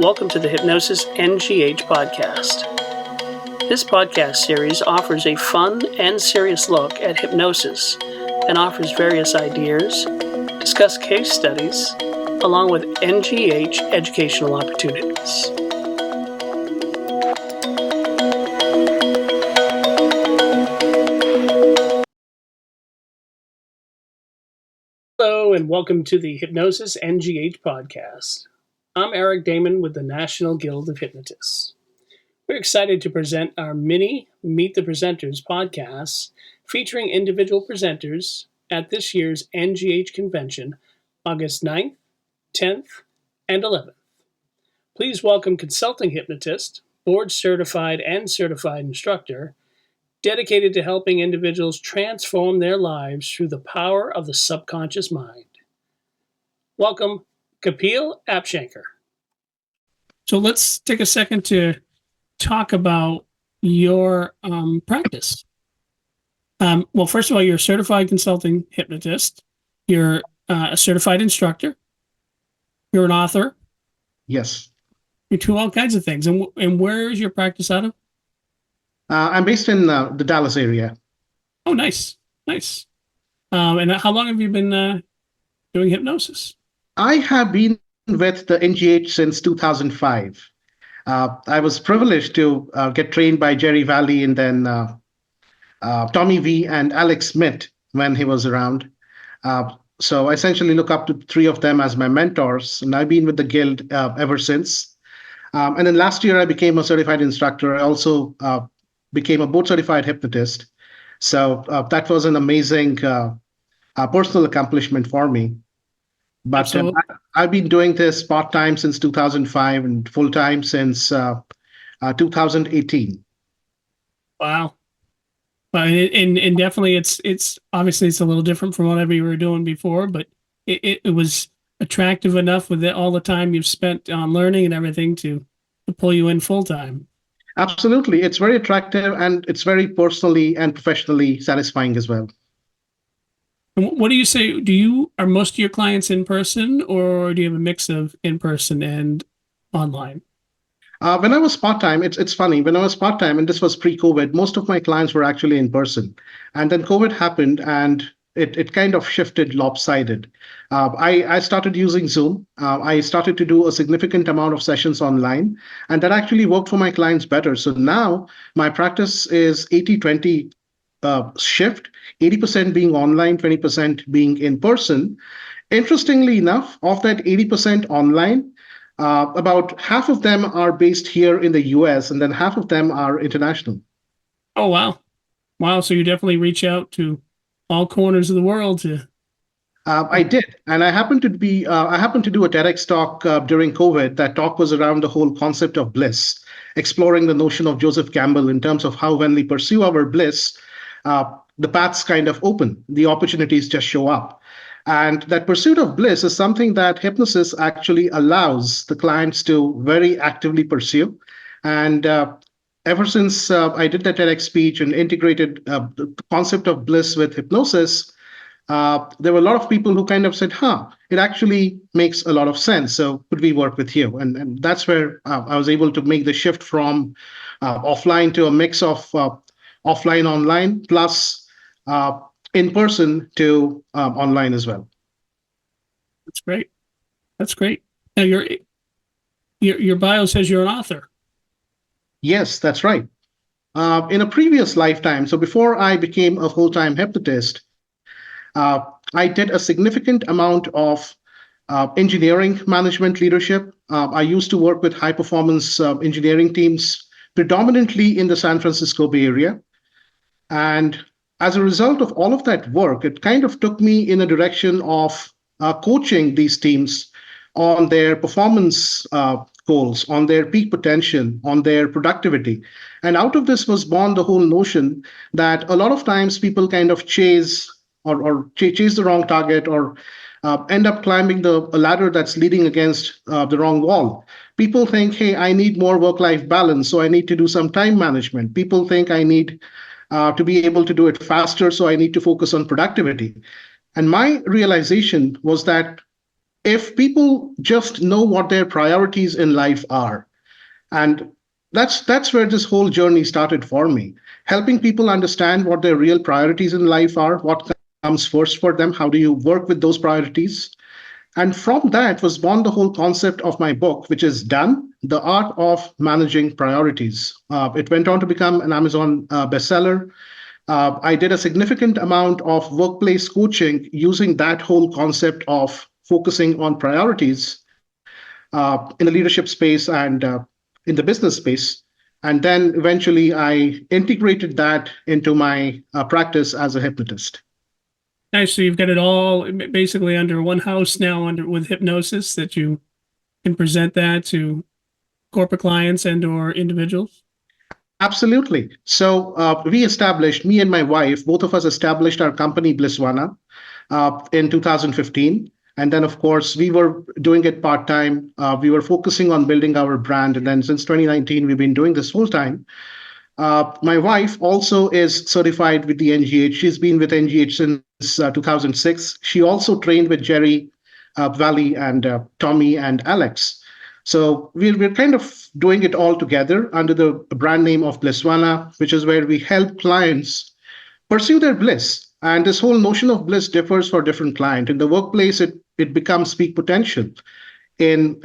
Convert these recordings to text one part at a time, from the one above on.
Welcome to the Hypnosis NGH podcast. This podcast series offers a fun and serious look at hypnosis and offers various ideas, discuss case studies, along with NGH educational opportunities. Hello and welcome to the Hypnosis NGH podcast. I'm Eric Damon with the National Guild of Hypnotists. We're excited to present our mini Meet the Presenters podcasts featuring individual presenters at this year's NGH Convention, August 9th, 10th, and 11th. Please welcome consulting hypnotist, board certified and certified instructor, dedicated to helping individuals transform their lives through the power of the subconscious mind. Welcome, Kapil Apshankar. So let's take a second to talk about your practice. Well, first of all, you're a certified consulting hypnotist. You're a certified instructor. You're an author. Yes. You do all kinds of things. And where is your practice out of? I'm based in the Dallas area. Oh, nice. Nice. And how long have you been doing hypnosis? I have been with the NGH since 2005. I was privileged to get trained by Jerry Valley and then Tommy V and Alex Smith when he was around. So I essentially look up to three of them as my mentors, and I've been with the Guild ever since. And then last year, I became a certified instructor. I also became a board-certified hypnotist. So that was an amazing personal accomplishment for me. But I've been doing this part-time since 2005 and full-time since 2018. Wow. And definitely it's obviously it's a little different from whatever you were doing before, but it was attractive enough with all the time you've spent on learning and everything to pull you in full-time. Absolutely. It's very attractive and it's very personally and professionally satisfying as well. And what do you say? Are most of your clients in person, or do you have a mix of in person and online? When I was part-time, it's funny. When I was part-time, and this was pre-COVID, most of my clients were actually in person. And then COVID happened, and it kind of shifted lopsided. I started using Zoom. I started to do a significant amount of sessions online, and that actually worked for my clients better. So now my practice is 80-20 shift, 80% being online, 20% being in person. Interestingly enough, of that 80% online, about half of them are based here in the US, and then half of them are international. Oh, wow. Wow. So you definitely reach out to all corners of the world to. I did. And I happened to do a TEDx talk during COVID. That talk was around the whole concept of bliss, exploring the notion of Joseph Campbell in terms of how when we pursue our bliss, the paths kind of open, the opportunities just show up. And that pursuit of bliss is something that hypnosis actually allows the clients to very actively pursue. And ever since I did that TEDx speech and integrated the concept of bliss with hypnosis, there were a lot of people who kind of said, it actually makes a lot of sense. So could we work with you? And that's where I was able to make the shift from offline to a mix of offline, online, plus in person to online as well. That's great. That's great. Now your bio says you're an author. Yes, that's right. In a previous lifetime, so before I became a full-time hypnotist, I did a significant amount of engineering management leadership. I used to work with high-performance engineering teams, predominantly in the San Francisco Bay Area. And as a result of all of that work, it kind of took me in a direction of coaching these teams on their performance goals, on their peak potential, on their productivity. And out of this was born the whole notion that a lot of times people kind of chase the wrong target or end up climbing a ladder that's leading against the wrong wall. People think, hey, I need more work-life balance, so I need to do some time management. People think I need to be able to do it faster, so I need to focus on productivity. And my realization was that if people just know what their priorities in life are, and that's where this whole journey started for me, helping people understand what their real priorities in life are, what comes first for them, how do you work with those priorities. And from that was born the whole concept of my book, which is Done, The Art of Managing Priorities. It went on to become an Amazon bestseller. I did a significant amount of workplace coaching using that whole concept of focusing on priorities in the leadership space and in the business space. And then eventually I integrated that into my practice as a hypnotist. Nice. So you've got it all basically under one house now, under with hypnosis, that you can present that to corporate clients and or individuals. Absolutely. So we established, me and my wife, both of us established our company Blisswana in 2015. And then, of course, we were doing it part time. We were focusing on building our brand. And then since 2019, we've been doing this full time. My wife also is certified with the NGH. She's been with NGH since 2006. She also trained with Jerry Valley and Tommy and Alex. So we're kind of doing it all together under the brand name of Blisswana, which is where we help clients pursue their bliss. And this whole notion of bliss differs for different client. In the workplace, it becomes peak potential. In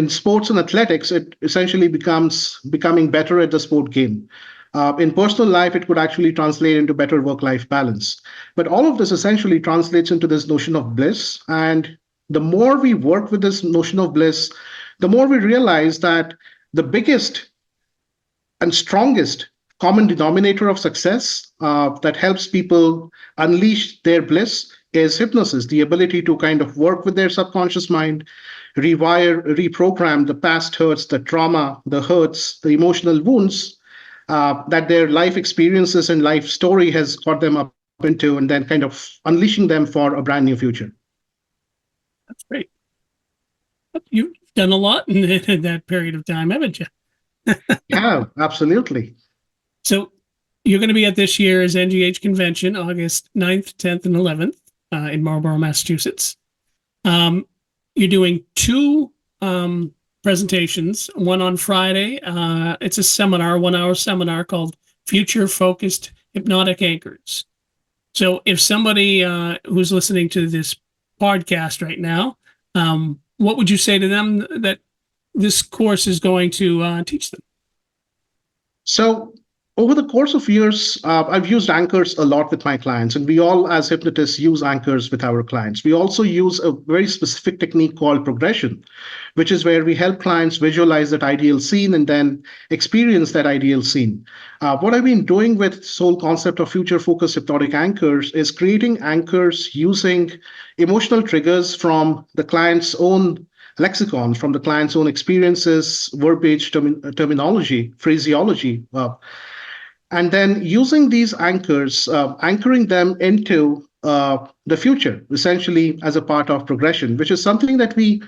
sports and athletics, it essentially becomes becoming better at the sport game. In personal life, it could actually translate into better work-life balance. But all of this essentially translates into this notion of bliss. And the more we work with this notion of bliss, the more we realize that the biggest and strongest common denominator of success that helps people unleash their bliss is hypnosis, the ability to kind of work with their subconscious mind, rewire, reprogram the past hurts, the trauma, the hurts, the emotional wounds that their life experiences and life story has got them up into, and then kind of unleashing them for a brand new future. That's great. You've done a lot in that period of time, haven't you? Yeah, absolutely. So you're going to be at this year's NGH Convention, August 9th, 10th, and 11th in Marlborough, Massachusetts. You're doing two presentations, one on Friday. It's a seminar, 1 hour seminar called Future Focused Hypnotic Anchors. So if somebody who's listening to this podcast right now, what would you say to them that this course is going to teach them? So over the course of years, I've used anchors a lot with my clients, and we all, as hypnotists, use anchors with our clients. We also use a very specific technique called progression, which is where we help clients visualize that ideal scene and then experience that ideal scene. What I've been doing with this whole concept of future focused hypnotic anchors is creating anchors using emotional triggers from the client's own lexicon, from the client's own experiences, verbiage, terminology, phraseology. And then using these anchors, anchoring them into the future, essentially as a part of progression, which is something that we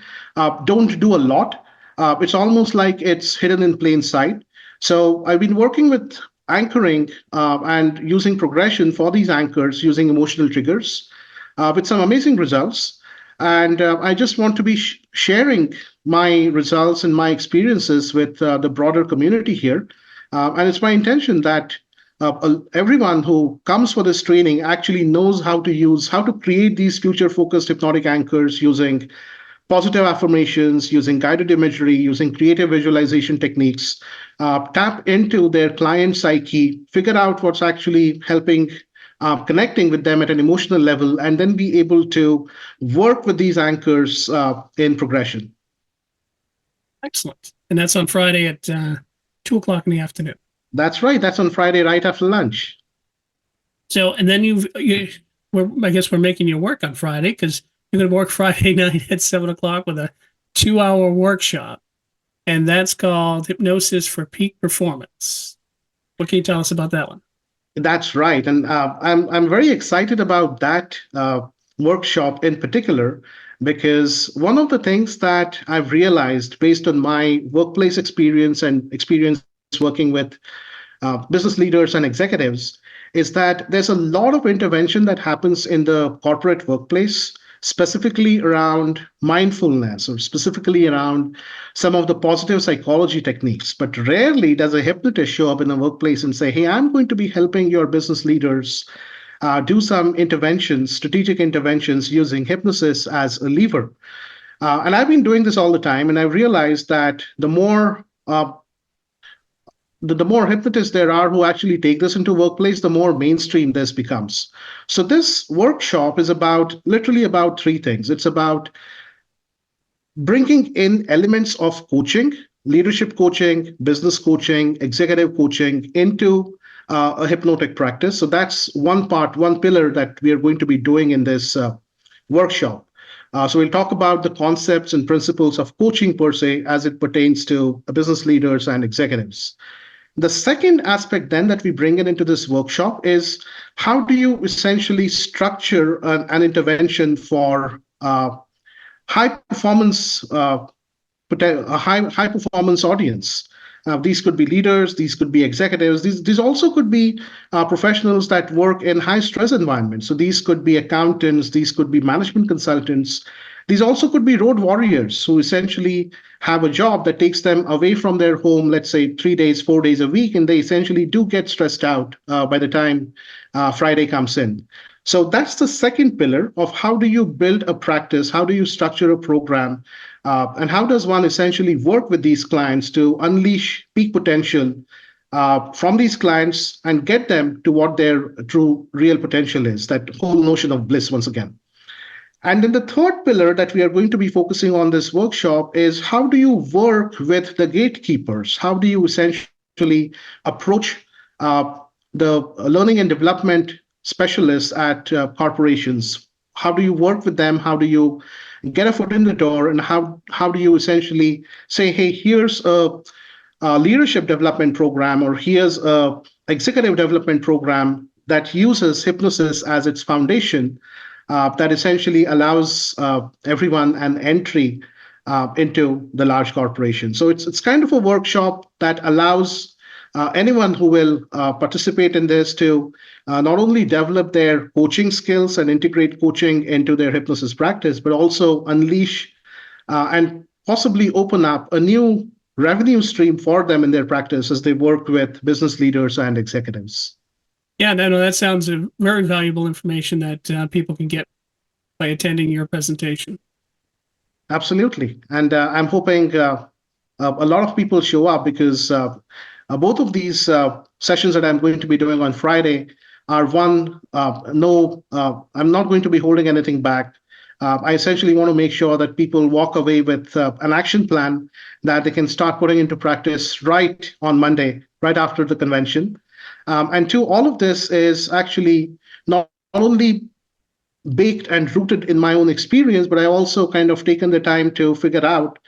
don't do a lot. It's almost like it's hidden in plain sight. So I've been working with anchoring and using progression for these anchors using emotional triggers with some amazing results. And I just want to be sharing my results and my experiences with the broader community here. And it's my intention that everyone who comes for this training actually knows how to create these future focused hypnotic anchors using positive affirmations, using guided imagery, using creative visualization techniques, tap into their client psyche, figure out what's actually helping connecting with them at an emotional level, and then be able to work with these anchors in progression. Excellent. And that's on Friday at 2 o'clock in the afternoon. That's right. That's on Friday, right after lunch. So, and then I guess we're making you work on Friday because you're going to work Friday night at 7 o'clock with a 2-hour workshop. And that's called Hypnosis for Peak Performance. What can you tell us about that one? That's right. And I'm very excited about that workshop in particular, because one of the things that I've realized based on my workplace experience and experience working with business leaders and executives is that there's a lot of intervention that happens in the corporate workplace, specifically around mindfulness or specifically around some of the positive psychology techniques. But rarely does a hypnotist show up in a workplace and say, hey, I'm going to be helping your business leaders do some interventions, strategic interventions using hypnosis as a lever. And I've been doing this all the time, and I've realized that the more hypnotists there are who actually take this into workplace, the more mainstream this becomes. So this workshop is about literally about three things. It's about bringing in elements of coaching, leadership coaching, business coaching, executive coaching into a hypnotic practice. So that's one part, one pillar that we are going to be doing in this workshop. So we'll talk about the concepts and principles of coaching per se as it pertains to business leaders and executives. The second aspect then that we bring in into this workshop is how do you essentially structure an intervention for high performance a high performance audience. These could be leaders, these could be executives, these also could be professionals that work in high stress environments. So these could be accountants, these could be management consultants. These also could be road warriors who essentially have a job that takes them away from their home, let's say 3 days, 4 days a week, and they essentially do get stressed out by the time Friday comes in. So that's the second pillar of how do you build a practice, how do you structure a program, and how does one essentially work with these clients to unleash peak potential from these clients and get them to what their true real potential is, that whole notion of bliss once again. And then the third pillar that we are going to be focusing on this workshop is how do you work with the gatekeepers? How do you essentially approach the learning and development specialists at corporations? How do you work with them? How do you get a foot in the door? And how do you essentially say, hey, here's a leadership development program, or here's a executive development program that uses hypnosis as its foundation, that essentially allows everyone an entry into the large corporation. So it's kind of a workshop that allows anyone who will participate in this to not only develop their coaching skills and integrate coaching into their hypnosis practice, but also unleash and possibly open up a new revenue stream for them in their practice as they work with business leaders and executives. Yeah, no, that sounds very valuable information that people can get by attending your presentation. Absolutely. And I'm hoping a lot of people show up because both of these sessions that I'm going to be doing on Friday are one, I'm not going to be holding anything back. I essentially want to make sure that people walk away with an action plan that they can start putting into practice right on Monday, right after the convention. And two, all of this is actually not only baked and rooted in my own experience, but I also kind of taken the time to figure out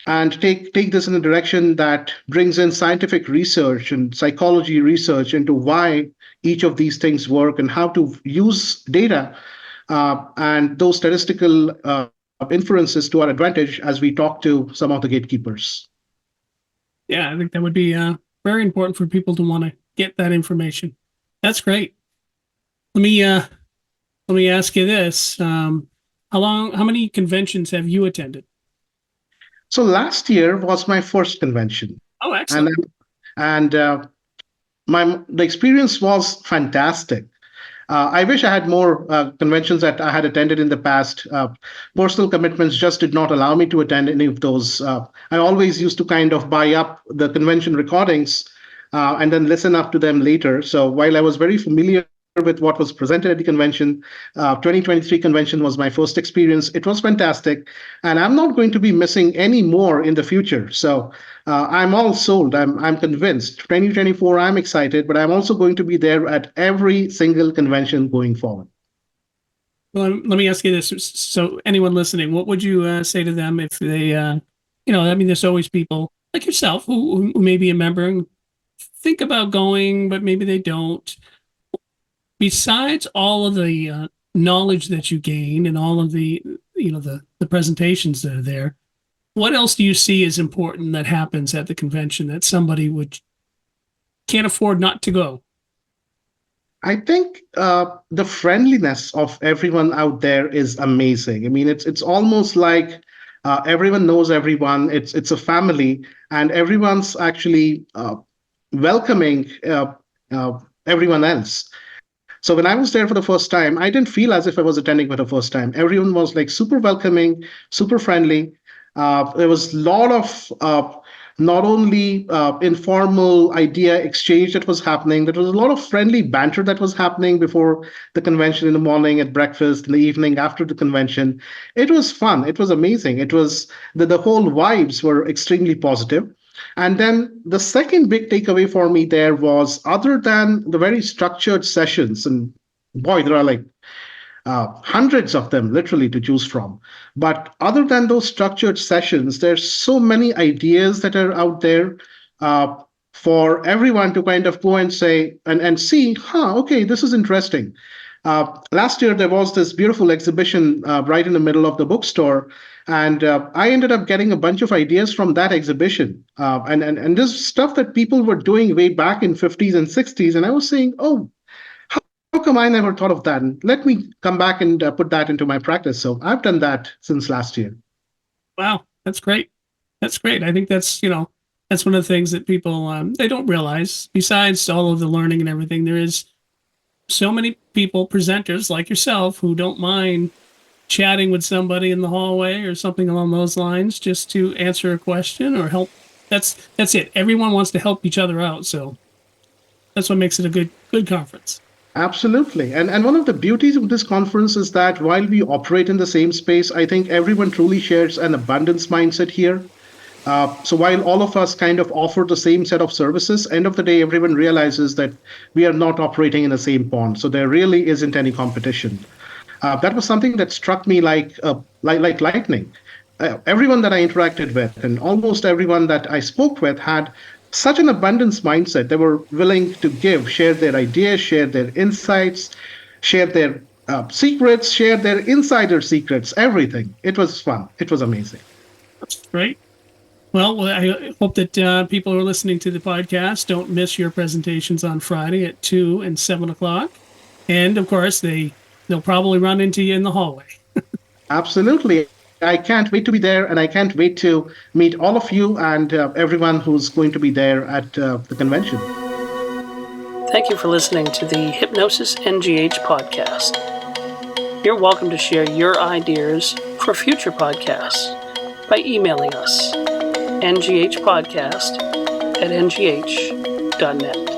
and take this in a direction that brings in scientific research and psychology research into why each of these things work and how to use data and those statistical inferences to our advantage as we talk to some of the gatekeepers. Yeah, I think that would be very important for people to want to get that information. That's great. Let me ask you this: how many conventions have you attended? So last year was my first convention. Oh, excellent! And the experience was fantastic. I wish I had more conventions that I had attended in the past. Personal commitments just did not allow me to attend any of those. I always used to kind of buy up the convention recordings and then listen up to them later. So while I was very familiar with what was presented at the convention, 2023 convention was my first experience. It was fantastic, and I'm not going to be missing any more in the future. So I'm all sold. I'm convinced. 2024, I'm excited, but I'm also going to be there at every single convention going forward. Well, let me ask you this: so anyone listening, what would you say to them if they, I mean, there's always people like yourself who may be a member and think about going, but maybe they don't. Besides all of the knowledge that you gain and all of the the presentations that are there, what else do you see as important that happens at the convention that somebody can't afford not to go? I think the friendliness of everyone out there is amazing. I mean, it's almost like everyone knows everyone. It's a family, and everyone's actually welcoming everyone else. So when I was there for the first time, I didn't feel as if I was attending for the first time. Everyone was like super welcoming, super friendly. There was a lot of not only informal idea exchange that was happening, there was a lot of friendly banter that was happening before the convention in the morning, at breakfast, in the evening, after the convention. It was fun. It was amazing. It was the whole vibes were extremely positive. And then the second big takeaway for me there was, other than the very structured sessions, and boy, there are like hundreds of them literally to choose from. But other than those structured sessions, there's so many ideas that are out there uh, for everyone to kind of go and say and see, okay, this is interesting. Last year, there was this beautiful exhibition right in the middle of the bookstore, and I ended up getting a bunch of ideas from that exhibition. And this stuff that people were doing way back in 50s and 60s, and I was saying, oh, how come I never thought of that? And let me come back and put that into my practice. So I've done that since last year. Wow, that's great. That's great. I think that's, that's one of the things that people they don't realize. Besides all of the learning and everything, there is so many people, presenters like yourself, who don't mind chatting with somebody in the hallway or something along those lines, just to answer a question or help. That's it. Everyone wants to help each other out, so that's what makes it a good conference. Absolutely. And one of the beauties of this conference is that while we operate in the same space, I think everyone truly shares an abundance mindset here. So while all of us kind of offer the same set of services, end of the day, everyone realizes that we are not operating in the same pond. So there really isn't any competition. That was something that struck me like lightning. Everyone that I interacted with, and almost everyone that I spoke with, had such an abundance mindset. They were willing to give, share their ideas, share their insights, share their secrets, share their insider secrets, everything. It was fun. It was amazing. That's great. Well, I hope that people who are listening to the podcast don't miss your presentations on Friday at 2 and 7 o'clock. And of course, they'll probably run into you in the hallway. Absolutely. I can't wait to be there, and I can't wait to meet all of you and everyone who's going to be there at the convention. Thank you for listening to the Hypnosis NGH podcast. You're welcome to share your ideas for future podcasts by emailing us, nghpodcast@ngh.net.